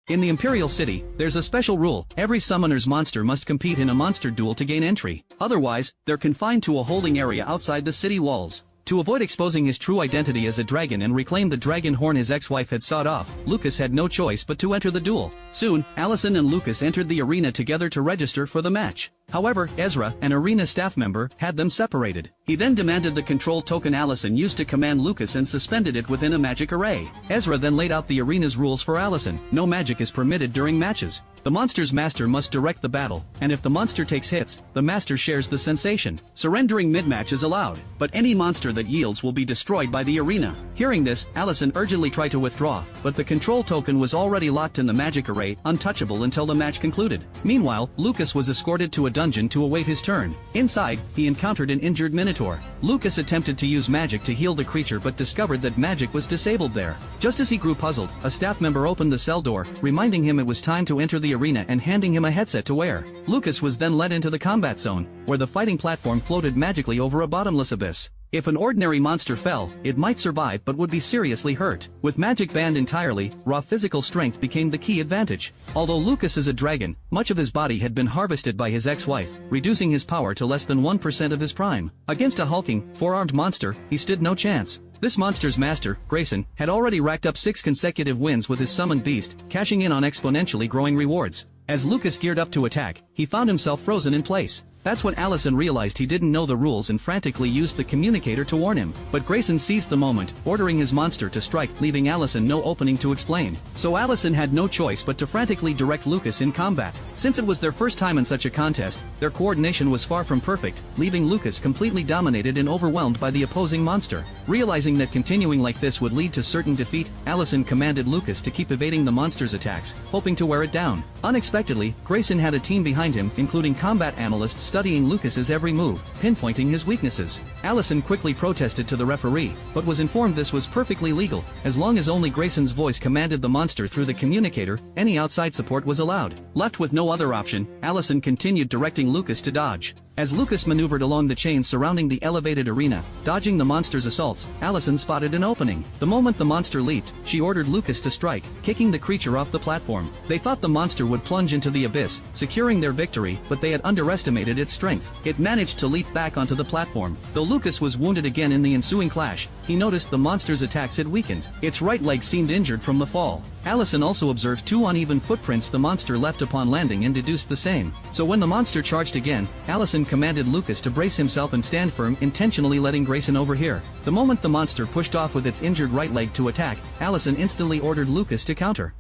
In the Imperial City, there's a special rule: every summoner's monster must compete in a monster duel to gain entry. Otherwise, they're confined to a holding area outside the city walls. To avoid exposing his true identity as a dragon and reclaim the dragon horn his ex-wife had sawed off, Lucas had no choice but to enter the duel. Soon, Allison and Lucas entered the arena together to register for the match. However, Ezra, an arena staff member, had them separated. He then demanded the control token Allison used to command Lucas and suspended it within a magic array. Ezra then laid out the arena's rules for Allison. No magic is permitted during matches. The monster's master must direct the battle, and if the monster takes hits, the master shares the sensation. Surrendering mid-match is allowed, but any monster that yields will be destroyed by the arena. Hearing this, Allison urgently tried to withdraw, but the control token was already locked in the magic array, untouchable until the match concluded. Meanwhile, Lucas was escorted to a dungeon to await his turn. Inside, he encountered an injured Minotaur. Lucas attempted to use magic to heal the creature but discovered that magic was disabled there. Just as he grew puzzled, a staff member opened the cell door, reminding him it was time to enter the arena and handing him a headset to wear. Lucas was then led into the combat zone, where the fighting platform floated magically over a bottomless abyss. If an ordinary monster fell, it might survive but would be seriously hurt. With magic banned entirely, raw physical strength became the key advantage. Although Lucas is a dragon, much of his body had been harvested by his ex-wife, reducing his power to less than 1% of his prime. Against a hulking, four-armed monster, he stood no chance. This monster's master, Grayson, had already racked up 6 consecutive wins with his summoned beast, cashing in on exponentially growing rewards. As Lucas geared up to attack, he found himself frozen in place. That's when Allison realized he didn't know the rules and frantically used the communicator to warn him. But Grayson seized the moment, ordering his monster to strike, leaving Allison no opening to explain. So Allison had no choice but to frantically direct Lucas in combat. Since it was their first time in such a contest, their coordination was far from perfect, leaving Lucas completely dominated and overwhelmed by the opposing monster. Realizing that continuing like this would lead to certain defeat, Allison commanded Lucas to keep evading the monster's attacks, hoping to wear it down. Unexpectedly, Grayson had a team behind him, including combat analysts studying Lucas's every move, pinpointing his weaknesses. Allison quickly protested to the referee, but was informed this was perfectly legal. As long as only Grayson's voice commanded the monster through the communicator, any outside support was allowed. Left with no other option, Allison continued directing Lucas to dodge. As Lucas maneuvered along the chains surrounding the elevated arena, dodging the monster's assaults, Allison spotted an opening. The moment the monster leaped, she ordered Lucas to strike, kicking the creature off the platform. They thought the monster would plunge into the abyss, securing their victory, but they had underestimated its strength. It managed to leap back onto the platform. Though Lucas was wounded again in the ensuing clash, he noticed the monster's attacks had weakened. Its right leg seemed injured from the fall. Allison also observed 2 uneven footprints the monster left upon landing and deduced the same. So when the monster charged again, Allison commanded Lucas to brace himself and stand firm, intentionally letting Grayson overhear. The moment the monster pushed off with its injured right leg to attack, Allison instantly ordered Lucas to counter.